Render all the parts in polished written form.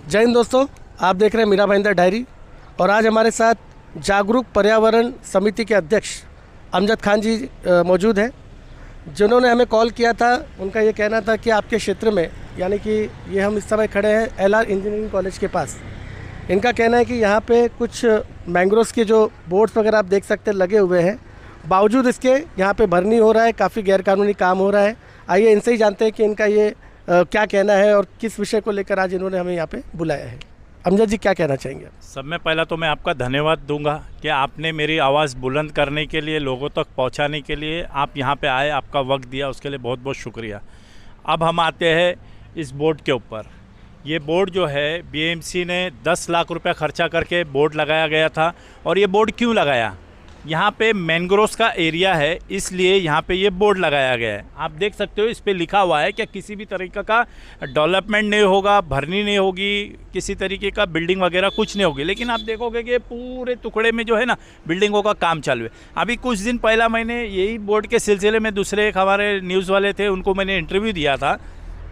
जय हिंद दोस्तों, आप देख रहे हैं मीरा भाईंदर डायरी। और आज हमारे साथ जागरूक पर्यावरण समिति के अध्यक्ष अमजद खान जी मौजूद हैं, जिन्होंने हमें कॉल किया था। उनका ये कहना था कि आपके क्षेत्र में, यानी कि ये हम इस समय खड़े हैं LR इंजीनियरिंग कॉलेज के पास, इनका कहना है कि यहाँ पे कुछ मैंग्रोव्स के जो बोर्ड्स वगैरह आप देख सकते हैं लगे हुए हैं, बावजूद इसके यहाँ पे भरनी हो रहा है, काफ़ी गैरकानूनी काम हो रहा है। आइए इनसे ही जानते हैं कि इनका ये क्या कहना है और किस विषय को लेकर आज इन्होंने हमें यहाँ पे बुलाया है। अमजद जी, क्या कहना चाहेंगे? सब में पहला तो मैं आपका धन्यवाद दूंगा कि आपने मेरी आवाज़ बुलंद करने के लिए, लोगों तक पहुंचाने के लिए आप यहां पे आए, आपका वक्त दिया, उसके लिए बहुत बहुत शुक्रिया। अब हम आते हैं इस बोर्ड के ऊपर। ये बोर्ड जो है BMC ने 10 लाख रुपया खर्चा करके बोर्ड लगाया गया था। और ये बोर्ड क्यों लगाया? यहाँ पे मैंग्रोव्स का एरिया है, इसलिए यहाँ पे ये बोर्ड लगाया गया है। आप देख सकते हो इस पे लिखा हुआ है कि किसी भी तरीके का डेवलपमेंट नहीं होगा, भरनी नहीं होगी, किसी तरीके का बिल्डिंग वगैरह कुछ नहीं होगी। लेकिन आप देखोगे कि पूरे टुकड़े में जो है ना बिल्डिंगों का काम चालू है। अभी कुछ दिन पहला मैंने यही बोर्ड के सिलसिले में दूसरे एक हमारे न्यूज़ वाले थे, उनको मैंने इंटरव्यू दिया था,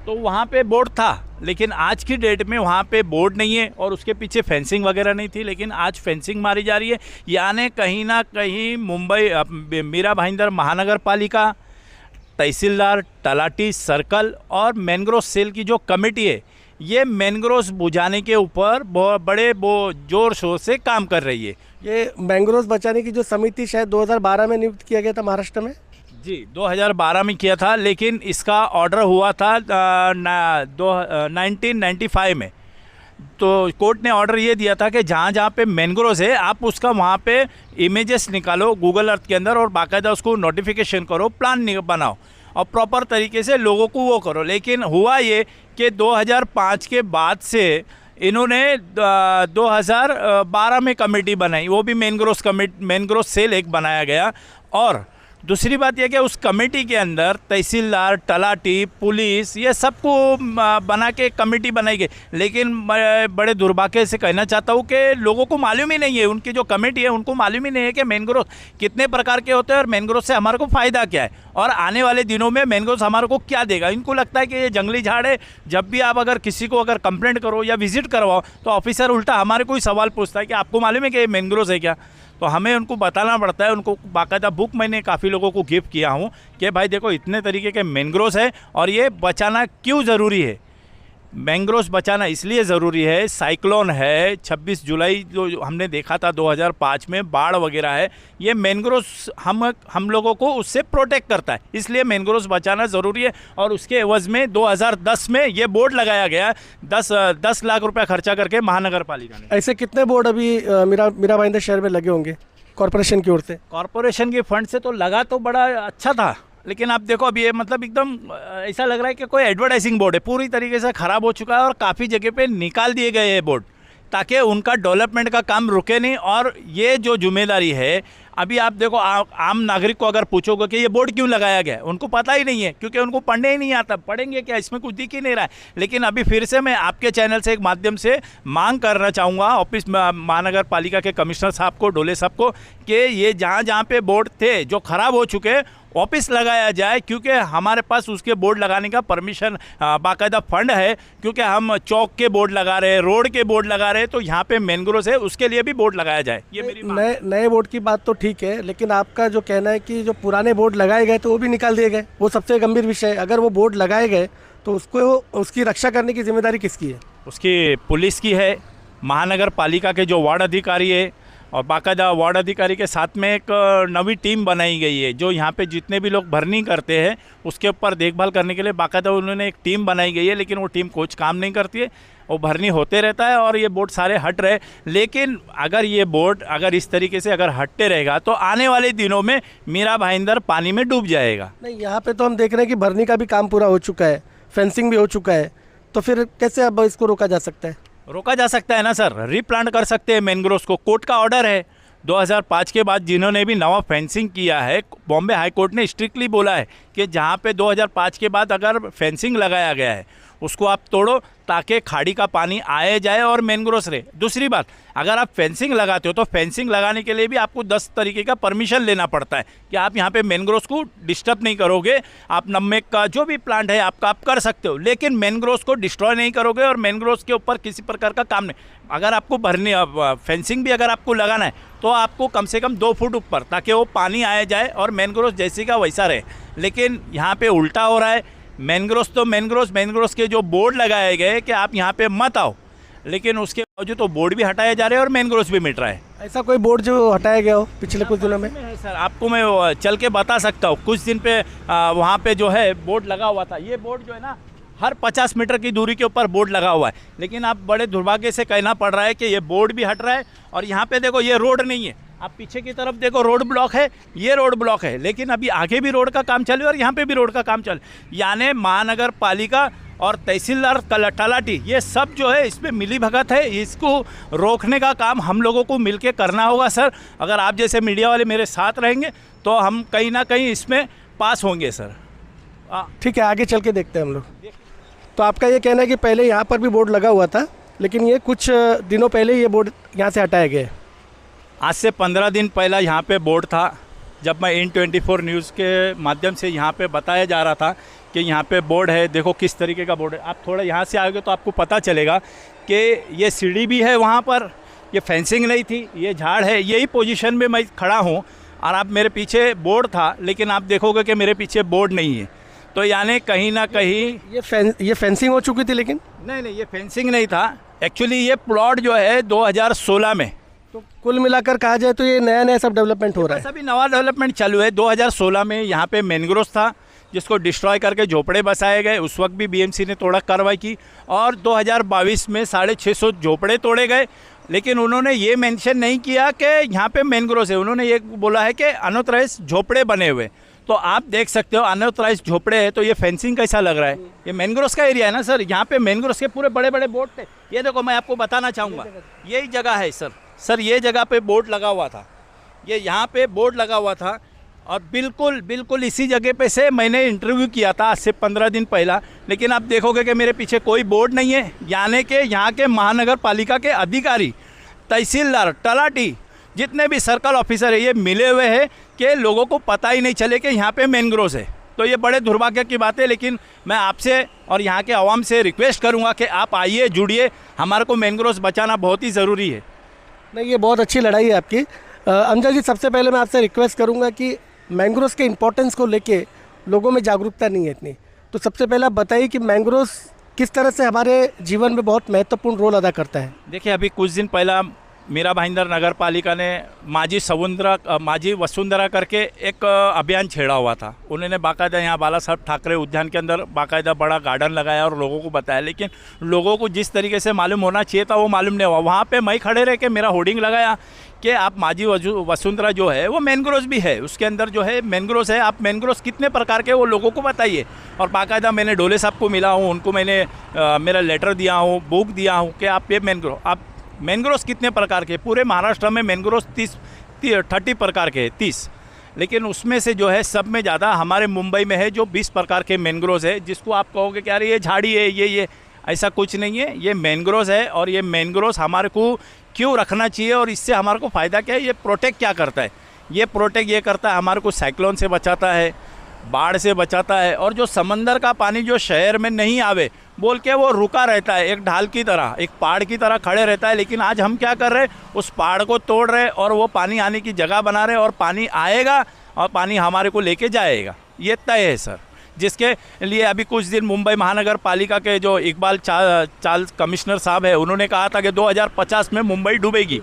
तो वहाँ पे बोर्ड था, लेकिन आज की डेट में वहाँ पे बोर्ड नहीं है और उसके पीछे फेंसिंग वगैरह नहीं थी। लेकिन आज फेंसिंग मारी जा रही है, यानी कहीं ना कहीं मुंबई मीरा भाईंदर महानगर पालिका, तहसीलदार, तलाटी सर्कल और मैंग्रोव सेल की जो कमेटी है, ये मैंग्रोव्स बुझाने के ऊपर बड़े जोर शोर से काम कर रही है। ये मैंग्रोव्स बचाने की जो समिति शायद 2012 में नियुक्त किया गया था महाराष्ट्र में। जी, 2012 में किया था, लेकिन इसका ऑर्डर हुआ था 1995 में। तो कोर्ट ने ऑर्डर ये दिया था कि जहाँ जहाँ पे मैंग्रोव्स है आप उसका वहाँ पे इमेजेस निकालो गूगल अर्थ के अंदर और बाकायदा उसको नोटिफिकेशन करो, प्लान बनाओ और प्रॉपर तरीके से लोगों को वो करो। लेकिन हुआ ये कि 2005 के बाद से इन्होंने 2012 में कमेटी बनाई, वो भी मैंग्रोव सेल एक बनाया गया। और दूसरी बात यह कि उस कमेटी के अंदर तहसीलदार, तलाटी, पुलिस, ये सबको बना के कमेटी बनाई गई। लेकिन बड़े दुर्भाग्य से कहना चाहता हूँ कि लोगों को मालूम ही नहीं है, उनकी जो कमेटी है उनको मालूम ही नहीं है कि मैंग्रोव कितने प्रकार के होते हैं और मैंग्रोव से हमारे को फ़ायदा क्या है और आने वाले दिनों में मैंग्रोव हमारे को क्या देगा। इनको लगता है कि ये जंगली झाड़ है, जब भी आप अगर किसी को अगर कंप्लेंट करो या विजिट करवाओ तो ऑफिसर उल्टा हमारे को ही सवाल पूछता है कि आपको मालूम है कि ये मैंग्रोव है क्या। तो हमें उनको बताना पड़ता है। उनको बाकायदा बुक मैंने काफ़ी लोगों को गिफ्ट किया हूँ कि भाई देखो इतने तरीके के मैंग्रोव्स है और ये बचाना क्यों ज़रूरी है। मैंग्रोव्स बचाना इसलिए ज़रूरी है, साइक्लोन है 26 जुलाई जो हमने देखा था 2005 में, बाढ़ वगैरह है, ये मैंग्रोव्स हम लोगों को उससे प्रोटेक्ट करता है, इसलिए मैंग्रोव्स बचाना ज़रूरी है। और उसके एवज़ में 2010 में ये बोर्ड लगाया गया 10 लाख रुपया खर्चा करके महानगर पालिका ने। ऐसे कितने बोर्ड अभी मीरा भाईंदर शहर में लगे होंगे कॉरपोरेशन की ओर से? कॉरपोरेशन के फंड से तो लगा तो बड़ा अच्छा था, लेकिन आप देखो अब ये मतलब एकदम ऐसा लग रहा है कि कोई एडवर्टाइजिंग बोर्ड है, पूरी तरीके से ख़राब हो चुका है और काफ़ी जगह पे निकाल दिए गए हैं बोर्ड ताकि उनका डेवलपमेंट का काम रुके नहीं। और ये जो जिम्मेदारी है, अभी आप देखो आम नागरिक को अगर पूछोगे कि ये बोर्ड क्यों लगाया गया, उनको पता ही नहीं है, क्योंकि उनको पढ़ने ही नहीं आता। पढ़ेंगे क्या, इसमें कुछ दिख ही नहीं रहा है। लेकिन अभी फिर से मैं आपके चैनल से एक माध्यम से मांग करना चाहूँगा ऑफिस महानगर पालिका के कमिश्नर साहब को, डोले साहब को, कि ये जहाँ जहाँ पे बोर्ड थे जो ख़राब हो चुके वापस लगाया जाए, क्योंकि हमारे पास उसके बोर्ड लगाने का परमिशन बाकायदा फंड है। क्योंकि हम चौक के बोर्ड लगा रहे हैं, रोड के बोर्ड लगा रहे हैं, तो यहाँ पे मैंग्रोव्स है उसके लिए भी बोर्ड लगाया जाए। ये मेरी नए बोर्ड की बात तो ठीक है, लेकिन आपका जो कहना है कि जो पुराने बोर्ड लगाए गए तो वो भी निकाल दिए गए, वो सबसे गंभीर विषय है। अगर वो बोर्ड लगाए गए तो उसकी रक्षा करने की जिम्मेदारी किसकी है? उसकी पुलिस की है, महानगर पालिका के जो वार्ड अधिकारी है, और बाकायदा वार्ड अधिकारी के साथ में एक नवी टीम बनाई गई है जो यहाँ पे जितने भी लोग भरनी करते हैं उसके ऊपर देखभाल करने के लिए बाकायदा उन्होंने एक टीम बनाई गई है। लेकिन वो टीम कुछ काम नहीं करती है, वो भरनी होते रहता है और ये बोर्ड सारे हट रहे। लेकिन अगर ये बोर्ड अगर इस तरीके से अगर हटते रहेगा तो आने वाले दिनों में मीरा भाईंदर पानी में डूब जाएगा। नहीं, यहाँ पर तो हम देख रहे हैं कि भरनी का भी काम पूरा हो चुका है, फेंसिंग भी हो चुका है, तो फिर कैसे अब इसको रोका जा सकता है? रोका जा सकता है ना सर, रीप्लांट कर सकते हैं मैंग्रोव्स को। कोर्ट का ऑर्डर है 2005 के बाद, जिन्होंने भी नवा फेंसिंग किया है, बॉम्बे हाई कोर्ट ने स्ट्रिक्टली बोला है कि जहाँ पे 2005 के बाद अगर फेंसिंग लगाया गया है उसको आप तोड़ो ताकि खाड़ी का पानी आए जाए और मैनग्रोव्स रहे। दूसरी बात, अगर आप फेंसिंग लगाते हो तो फेंसिंग लगाने के लिए भी आपको 10 तरीके का परमिशन लेना पड़ता है कि आप यहाँ पे मैनग्रोव्स को डिस्टर्ब नहीं करोगे। आप नमक का जो भी प्लांट है आपका आप कर सकते हो, लेकिन मैनग्रोव्स को डिस्ट्रॉय नहीं करोगे और मैनग्रोव्स के ऊपर किसी प्रकार का काम नहीं। अगर आपको भरनी फेंसिंग भी अगर आपको लगाना है तो आपको कम से कम 2 फुट ऊपर, ताकि वो पानी आए जाए और मैनग्रोव्स जैसी का वैसा रहे। लेकिन यहाँ पे उल्टा हो रहा है। मैनग्रोव्स के जो बोर्ड लगाए गए कि आप यहाँ पे मत आओ, लेकिन उसके बावजूद तो बोर्ड भी हटाए जा रहे हैं और मैनग्रोव्स भी मिट रहा है। ऐसा कोई बोर्ड जो हटाया गया हो पिछले कुछ दिनों में? है सर, आपको मैं चल के बता सकता हूँ। कुछ दिन पे वहाँ पे जो है बोर्ड लगा हुआ था। ये बोर्ड जो है ना, हर 50 मीटर की दूरी के ऊपर बोर्ड लगा हुआ है, लेकिन आप बड़े दुर्भाग्य से कहना पड़ रहा है कि ये बोर्ड भी हट रहा है। और यहाँ पे देखो, ये रोड नहीं है, आप पीछे की तरफ देखो, रोड ब्लॉक है, ये रोड ब्लॉक है, लेकिन अभी आगे भी रोड का काम चालू है और यहाँ पे भी रोड का काम चालू। यानी महानगर पालिका और तहसीलदार तलाटी, ये सब जो है इसमें मिली भगत है। इसको रोकने का काम हम लोगों को मिलके करना होगा सर। अगर आप जैसे मीडिया वाले मेरे साथ रहेंगे तो हम कहीं ना कहीं इसमें पास होंगे सर। ठीक है, आगे चल के देखते हैं हम लोग। तो आपका ये कहना है कि पहले यहाँ पर भी बोर्ड लगा हुआ था, लेकिन ये कुछ दिनों पहले ये बोर्ड यहाँ से हटाया गया है। आज से 15 दिन पहला यहाँ पे बोर्ड था। जब मैं N24 न्यूज़ के माध्यम से यहाँ पे बताया जा रहा था कि यहाँ पे बोर्ड है, देखो किस तरीके का बोर्ड है। आप थोड़ा यहाँ से आओगे तो आपको पता चलेगा कि ये सीढ़ी भी है वहाँ पर, ये फेंसिंग नहीं थी, ये झाड़ है। यही पोजीशन में मैं खड़ा हूँ और आप मेरे पीछे बोर्ड था, लेकिन आप देखोगे कि मेरे पीछे बोर्ड नहीं है। तो यानी कहीं ना कहीं ये फेंसिंग हो चुकी थी, लेकिन नहीं, ये फेंसिंग नहीं था। एक्चुअली ये प्लॉट जो है 2016 में, तो कुल मिलाकर कहा जाए तो ये नया सब डेवलपमेंट हो रहा है। अभी नवा डेवलपमेंट चालू है। 2016 में यहाँ पे मैनग्रोव्स था, जिसको डिस्ट्रॉय करके झोपड़े बसाए गए। उस वक्त भी बीएमसी ने थोड़ा कार्रवाई की और 2022 में 650 झोपड़े तोड़े गए। लेकिन उन्होंने ये मेंशन नहीं किया कि यहाँ पे मैनग्रोव्स है। उन्होंने ये बोला है कि अनऑथराइज्ड झोपड़े बने हुए। तो आप देख सकते हो अनऑथराइज्ड झोपड़े है, तो ये फेंसिंग कैसा लग रहा है? ये मैनग्रोव्स का एरिया है ना सर। यहाँ पे मैनग्रोव्स के पूरे बड़े बड़े बोर्ड थे। ये देखो, मैं आपको बताना चाहूँगा, यही जगह है सर, ये जगह पे बोर्ड लगा हुआ था, ये यहाँ पे बोर्ड लगा हुआ था। और बिल्कुल इसी जगह पे से मैंने इंटरव्यू किया था आज से 15 दिन पहला। लेकिन आप देखोगे कि मेरे पीछे कोई बोर्ड नहीं है। यानी कि यहाँ के महानगर पालिका के अधिकारी, तहसीलदार, तलाटी, जितने भी सर्कल ऑफिसर है, ये मिले हुए हैं कि लोगों को पता ही नहीं चले कि यहाँ पे मैनग्रोव्स है। तो ये बड़े दुर्भाग्य की बात है। लेकिन मैं आपसे और यहाँ के आवाम से रिक्वेस्ट करूँगा कि आप आइए, जुड़िए, हमारे को मैनग्रोव्स बचाना बहुत ही ज़रूरी है। नहीं, ये बहुत अच्छी लड़ाई है आपकी। अमजद जी, सबसे पहले मैं आपसे रिक्वेस्ट करूँगा कि मैंग्रोव्स के इम्पोर्टेंस को लेके लोगों में जागरूकता नहीं है इतनी, तो सबसे पहले आप बताइए कि मैंग्रोव्स किस तरह से हमारे जीवन में बहुत महत्वपूर्ण रोल अदा करता है। देखिए, अभी कुछ दिन पहला मीरा भाईंदर नगर पालिका ने माझी वसुंधरा करके एक अभियान छेड़ा हुआ था। उन्होंने बाकायदा यहाँ बाला साहब ठाकरे उद्यान के अंदर बाकायदा बड़ा गार्डन लगाया और लोगों को बताया। लेकिन लोगों को जिस तरीके से मालूम होना चाहिए था वो मालूम नहीं हुआ। वहाँ पे मैं खड़े रह के मेरा होर्डिंग लगाया कि आप माझी वसुंधरा जो है वो मैनग्रोव्स भी है, उसके अंदर जो है मैनग्रोव्स है, आप मैनग्रोव्स कितने प्रकार के वो लोगों को बताइए। और बाकायदा मैंने डोले साहब को मिला हूँ, उनको मैंने मेरा लेटर दिया हूँ, बुक दिया हूँ कि आप ये मैनग्रोव्स कितने प्रकार के। पूरे महाराष्ट्र में मैनग्रोव्स 30 प्रकार के 30, लेकिन उसमें से जो है सब में ज़्यादा हमारे मुंबई में है जो 20 प्रकार के मैनग्रोव्स है, जिसको आप कहोगे कि यार ये झाड़ी है, ये ऐसा कुछ नहीं है। ये मैनग्रोव्स है और ये मैनग्रोव्स हमारे को क्यों रखना चाहिए और इससे हमारे को फ़ायदा क्या है, ये प्रोटेक्ट क्या करता है। ये प्रोटेक्ट ये करता है, हमारे को साइक्लोन से बचाता है, बाढ़ से बचाता है। और जो समंदर का पानी जो शहर में नहीं आवे बोल के वो रुका रहता है, एक ढाल की तरह, एक पहाड़ की तरह खड़े रहता है। लेकिन आज हम क्या कर रहे हैं, उस पहाड़ को तोड़ रहे और वो पानी आने की जगह बना रहे और पानी आएगा और पानी हमारे को लेके जाएगा। ये तय है सर, जिसके लिए अभी कुछ दिन मुंबई महानगर पालिका के जो इकबाल चाल कमिश्नर साहब है, उन्होंने कहा था कि 2050 में मुंबई डूबेगी।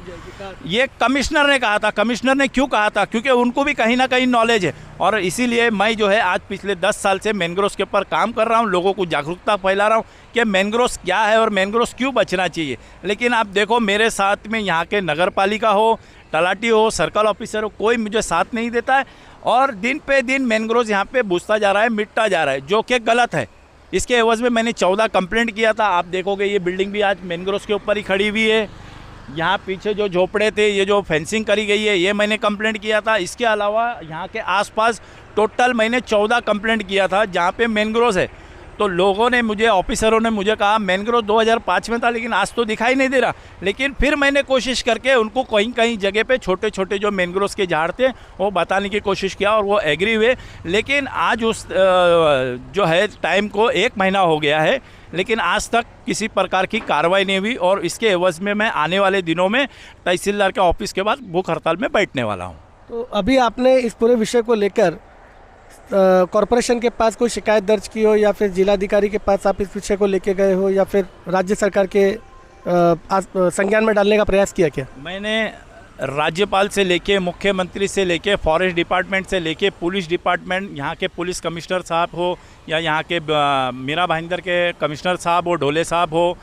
ये कमिश्नर ने कहा था। कमिश्नर ने क्यों कहा था? क्योंकि उनको भी कहीं ना कहीं नॉलेज है। और इसीलिए मैं जो है आज पिछले 10 साल से मैनग्रोव्स के ऊपर काम कर रहा हूँ, लोगों को जागरूकता फैला रहा हूँ कि मैनग्रोव्स क्या है और मैनग्रोव्स क्यों बचना चाहिए। लेकिन आप देखो, मेरे साथ में यहाँ के नगर पालिका हो, तलाटी हो, सर्कल ऑफिसर हो, कोई मुझे साथ नहीं देता है। और दिन पे दिन मैनग्रोव्स यहाँ पे बुझता जा रहा है, मिटता जा रहा है, जो कि गलत है। इसके एवज में मैंने 14 कंप्लेंट किया था। आप देखोगे ये बिल्डिंग भी आज मैनग्रोव्स के ऊपर ही खड़ी हुई है। यहाँ पीछे जो झोपड़े थे, ये जो फेंसिंग करी गई है, ये मैंने कंप्लेंट किया था। इसके अलावा यहाँ के आसपास टोटल मैंने 14 कंप्लेंट किया था जहाँ पे मैनग्रोव्स है। तो लोगों ने मुझे, ऑफिसरों ने मुझे कहा मैनग्रोव 2005 में था लेकिन आज तो दिखाई नहीं दे रहा। लेकिन फिर मैंने कोशिश करके उनको कहीं कहीं जगह पे छोटे छोटे जो मैनग्रोव के झाड़ थे वो बताने की कोशिश किया और वो एग्री हुए। लेकिन आज उस जो है टाइम को 1 महीना हो गया है, लेकिन आज तक किसी प्रकार की कार्रवाई नहीं हुई। और इसके एवज में मैं आने वाले दिनों में तहसीलदार के ऑफिस के बाद भूख हड़ताल में बैठने वाला हूँ। तो अभी आपने इस पूरे विषय को लेकर कॉरपोरेशन के पास कोई शिकायत दर्ज की हो, या फिर जिलाधिकारी के पास आप इस विषय को लेके गए हो, या फिर राज्य सरकार के संज्ञान में डालने का प्रयास किया क्या? मैंने राज्यपाल से लेके, मुख्यमंत्री से लेके, फॉरेस्ट डिपार्टमेंट से लेके, पुलिस डिपार्टमेंट, यहाँ के पुलिस कमिश्नर साहब हो या यहाँ के मीरा भाईंदर के कमिश्नर साहब हो, ढोले साहब हो,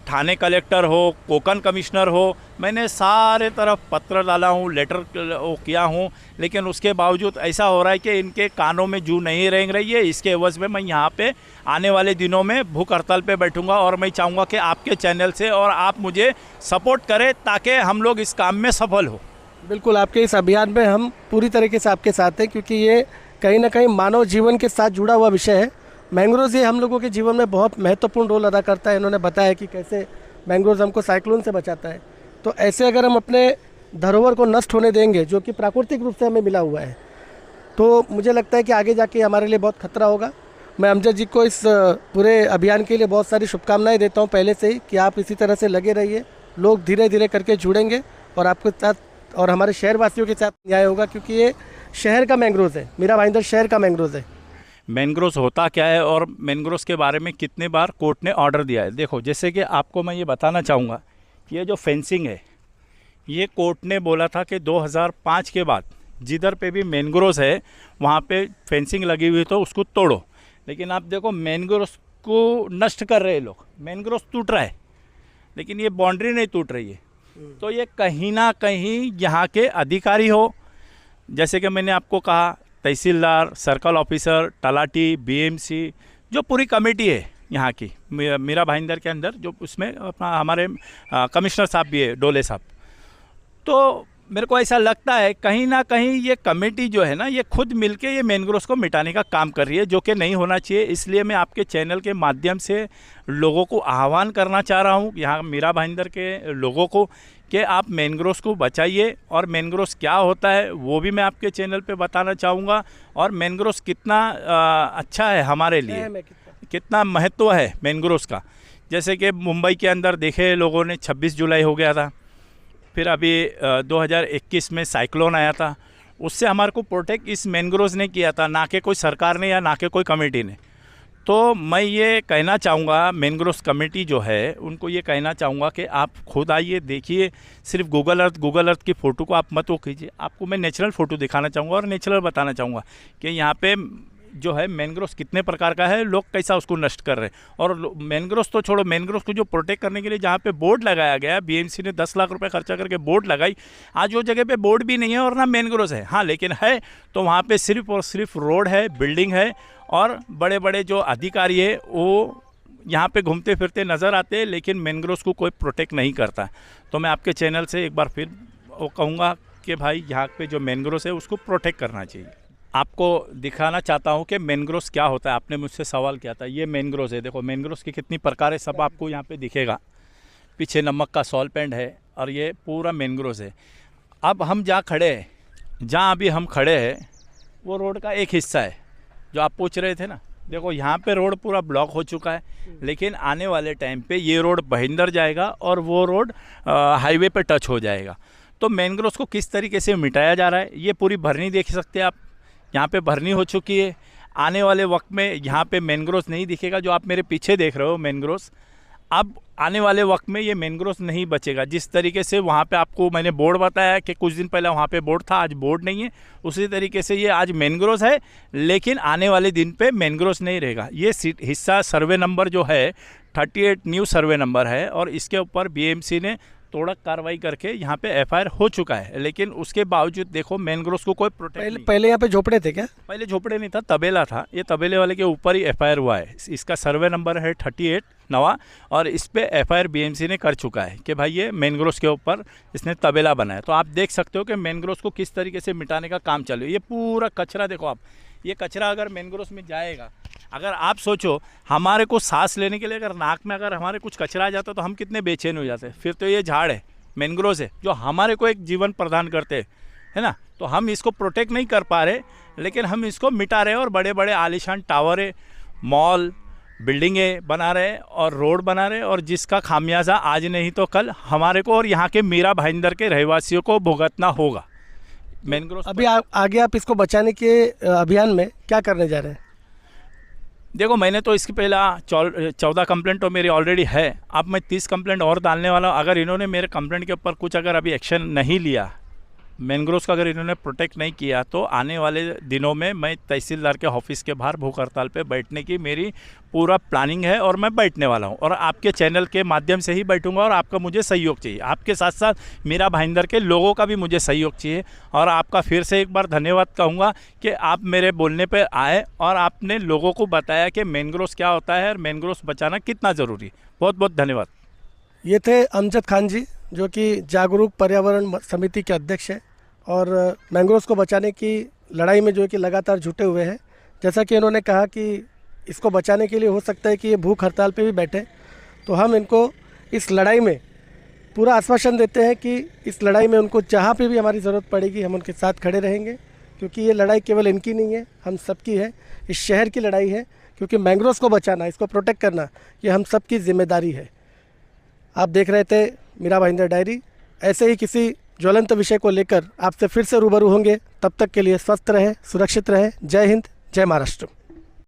थाने कलेक्टर हो, कोकन कमिश्नर हो, मैंने सारे तरफ पत्र डाला हूँ, लेटर किया हूँ। लेकिन उसके बावजूद ऐसा हो रहा है कि इनके कानों में जू नहीं रेंग रही है। इसके एवज में मैं यहाँ पे आने वाले दिनों में भूख हड़ताल पे बैठूंगा और मैं चाहूँगा कि आपके चैनल से और आप मुझे सपोर्ट करें ताकि हम लोग इस काम में सफल हो। बिल्कुल, आपके इस अभियान में हम पूरी तरीके से आपके साथ हैं, क्योंकि ये कहीं ना कहीं मानव जीवन के साथ जुड़ा हुआ विषय है। मैंग्रोव्स ये हम लोगों के जीवन में बहुत महत्वपूर्ण रोल अदा करता है। इन्होंने बताया कि कैसे मैंग्रोव्स हमको साइक्लोन से बचाता है। तो ऐसे अगर हम अपने धरोहर को नष्ट होने देंगे, जो कि प्राकृतिक रूप से हमें मिला हुआ है, तो मुझे लगता है कि आगे जाके हमारे लिए बहुत खतरा होगा। मैं अमजद जी को इस पूरे अभियान के लिए बहुत सारी शुभकामनाएं देता हूं पहले से ही, कि आप इसी तरह से लगे रहिए। लोग धीरे धीरे करके जुड़ेंगे और आपके साथ और हमारे शहरवासियों के साथ न्याय होगा, क्योंकि ये शहर का मैंग्रोव्स है। मीरा भाईंदर शहर का मैंग्रोव्स है। मैनग्रोव्स होता क्या है और मैनग्रोव्स के बारे में कितने बार कोर्ट ने ऑर्डर दिया है। देखो, जैसे कि आपको मैं ये बताना चाहूँगा, ये जो फेंसिंग है, ये कोर्ट ने बोला था कि 2005 के बाद जिधर पे भी मैनग्रोव्स है वहाँ पे फेंसिंग लगी हुई तो उसको तोड़ो। लेकिन आप देखो, मैनग्रोव्स को नष्ट कर रहे हैं लोग, मैनग्रोव्स टूट रहा है लेकिन ये बाउंड्री नहीं टूट रही है। तो ये कहीं ना कहीं यहाँ के अधिकारी हो, जैसे कि मैंने आपको कहा, तहसीलदार, सर्कल ऑफिसर, तलाटी, बीएमसी, जो पूरी कमेटी है यहाँ की मीरा भाईंदर के अंदर, जो उसमें अपना हमारे कमिश्नर साहब भी है, ढोले साहब। तो मेरे को ऐसा लगता है कहीं ना कहीं ये कमेटी जो है ना, ये खुद मिलके ये मैनग्रोव्स को मिटाने का काम कर रही है, जो कि नहीं होना चाहिए। इसलिए मैं आपके चैनल के माध्यम से लोगों को आह्वान करना चाह रहा हूँ, यहाँ मीरा भाईंदर के लोगों को, कि आप मैनग्रोव्स को बचाइए। और मैनग्रोव्स क्या होता है वो भी मैं आपके चैनल पे बताना चाहूँगा, और मैनग्रोव्स कितना अच्छा है हमारे लिए, कितना महत्व है मैनग्रोव्स का। जैसे कि मुंबई के अंदर देखे लोगों ने, 26 जुलाई हो गया था, फिर अभी 2021 में साइक्लोन आया था, उससे हमारे को प्रोटेक्ट इस मैनग्रोव्स ने किया था, ना कि कोई सरकार ने या ना कि कोई कमेटी ने। तो मैं ये कहना चाहूँगा, मैनग्रोव्स कमेटी जो है उनको ये कहना चाहूँगा कि आप खुद आइए, देखिए। सिर्फ गूगल अर्थ की फ़ोटो को आप मत वो कीजिए, आपको मैं नेचुरल फ़ोटो दिखाना चाहूँगा और नेचुरल बताना चाहूँगा कि यहाँ पे जो है मैनग्रोव्स कितने प्रकार का है, लोग कैसा उसको नष्ट कर रहे हैं। और मैनग्रोव्स तो छोड़ो, मैनग्रोव्स को जो प्रोटेक्ट करने के लिए जहाँ पे बोर्ड लगाया गया, बीएमसी ने 10 लाख रुपए खर्चा करके बोर्ड लगाई, आज वो जगह पे बोर्ड भी नहीं है और ना मैनग्रोव्स है। हाँ, लेकिन है तो वहाँ पे सिर्फ और सिर्फ रोड है, बिल्डिंग है, और बड़े बड़े जो अधिकारी है वो यहाँ पे घूमते फिरते नज़र आते हैं, लेकिन मैनग्रोव्स को कोई प्रोटेक्ट नहीं करता। तो मैं आपके चैनल से एक बार फिर वो कहूँगा कि भाई यहाँ पे जो मैनग्रोव्स है उसको प्रोटेक्ट करना चाहिए। आपको दिखाना चाहता हूँ कि मैनग्रोव्स क्या होता है। आपने मुझसे सवाल किया था, ये मैनग्रोव्स है। देखो मैनग्रोव्स की कितनी प्रकार है, सब आपको यहाँ पे दिखेगा। पीछे नमक का सॉल्ट पेंट है और ये पूरा मैनग्रोव्स है। अब हम जहाँ खड़े हैं, जहाँ अभी हम खड़े हैं, वो रोड का एक हिस्सा है जो आप पूछ रहे थे ना। देखो यहाँ पे रोड पूरा ब्लॉक हो चुका है, लेकिन आने वाले टाइम पे ये रोड भाईंदर जाएगा और वो रोड हाईवे पे टच हो जाएगा। तो मैनग्रोव्स को किस तरीके से मिटाया जा रहा है, ये पूरी भरनी देख सकते हैं आप। यहाँ पे भरनी हो चुकी है। आने वाले वक्त में यहाँ पे मैनग्रोव्स नहीं दिखेगा, जो आप मेरे पीछे देख रहे हो मैनग्रोव्स। अब आने वाले वक्त में ये मैनग्रोव्स नहीं बचेगा। जिस तरीके से वहाँ पे आपको मैंने बोर्ड बताया कि कुछ दिन पहले वहाँ पे बोर्ड था, आज बोर्ड नहीं है, उसी तरीके से ये आज मैनग्रोव्स है, लेकिन आने वाले दिन पे मैनग्रोव्स नहीं रहेगा। ये हिस्सा सर्वे नंबर जो है 38 न्यू सर्वे नंबर है, और इसके ऊपर बीएमसी ने तोड़क कार्रवाई करके यहाँ पे एफआईआर हो चुका है। लेकिन उसके बावजूद देखो मैनग्रोव्स को कोई प्रोटेक्ट नहीं। पहले यहाँ पे झोपड़े थे क्या? पहले झोपड़े नहीं था, तबेला था। ये तबेले वाले के ऊपर ही एफआईआर हुआ है। इसका सर्वे नंबर है 38 नवा, और इस पे एफआईआर बीएमसी ने कर चुका है कि भाई ये मैनग्रोव्स के ऊपर इसने तबेला बनाया। तो आप देख सकते हो कि मैनग्रोव्स को किस तरीके से मिटाने का काम चालू है। ये पूरा कचरा देखो आप, ये कचरा अगर मैनग्रोव्स में जाएगा अगर आप सोचो, हमारे को सांस लेने के लिए अगर नाक में अगर हमारे कुछ कचरा आ जाता तो हम कितने बेचैन हो जाते। फिर तो ये झाड़ है, मैंग्रोव है, जो हमारे को एक जीवन प्रदान करते हैं, है ना। तो हम इसको प्रोटेक्ट नहीं कर पा रहे, लेकिन हम इसको मिटा रहे हैं और बड़े बड़े आलीशान टावर, मॉल, बिल्डिंगें बना रहे और रोड बना रहे, और जिसका खामियाजा आज नहीं तो कल हमारे को और यहाँ के मीरा भाईंदर के रहवासियों को भुगतना होगा। मैंग्रोव अभी आगे आप इसको बचाने के अभियान में क्या करने जा रहे हैं? देखो, मैंने तो इसकी पहला 14 कंप्लेंट तो मेरी ऑलरेडी है। अब मैं 30 कंप्लेंट और डालने वाला हूँ। अगर इन्होंने मेरे कंप्लेंट के ऊपर कुछ अगर अभी एक्शन नहीं लिया, मैंग्रोव्स का अगर इन्होंने प्रोटेक्ट नहीं किया, तो आने वाले दिनों में मैं तहसीलदार के ऑफिस के बाहर भूख हड़ताल पे बैठने की मेरी पूरा प्लानिंग है, और मैं बैठने वाला हूं। और आपके चैनल के माध्यम से ही बैठूंगा, और आपका मुझे सहयोग चाहिए। आपके साथ साथ मीरा भाईंदर के लोगों का भी मुझे सहयोग चाहिए। और आपका फिर से एक बार धन्यवाद कहूँगा कि आप मेरे बोलने पर आए और आपने लोगों को बताया कि मैंग्रोव्स क्या होता है और मैंग्रोव्स बचाना कितना ज़रूरी। बहुत बहुत धन्यवाद। ये थे अमजद खान जी, जो कि जागरूक पर्यावरण समिति के अध्यक्ष हैं और मैंग्रोव्स को बचाने की लड़ाई में जो है कि लगातार जुटे हुए हैं। जैसा कि इन्होंने कहा कि इसको बचाने के लिए हो सकता है कि ये भूख हड़ताल पे भी बैठे, तो हम इनको इस लड़ाई में पूरा आश्वासन देते हैं कि इस लड़ाई में उनको जहाँ पे भी हमारी ज़रूरत पड़ेगी हम उनके साथ खड़े रहेंगे, क्योंकि ये लड़ाई केवल इनकी नहीं है, हम सबकी है। इस शहर की लड़ाई है, क्योंकि मैंग्रोव्स को बचाना, इसको प्रोटेक्ट करना, ये हम सबकी जिम्मेदारी है। आप देख रहे थे मीरा भाईंदर डायरी। ऐसे ही किसी ज्वलंत विषय को लेकर आपसे फिर से रूबरू होंगे। तब तक के लिए स्वस्थ रहें, सुरक्षित रहें। जय हिंद, जय महाराष्ट्र।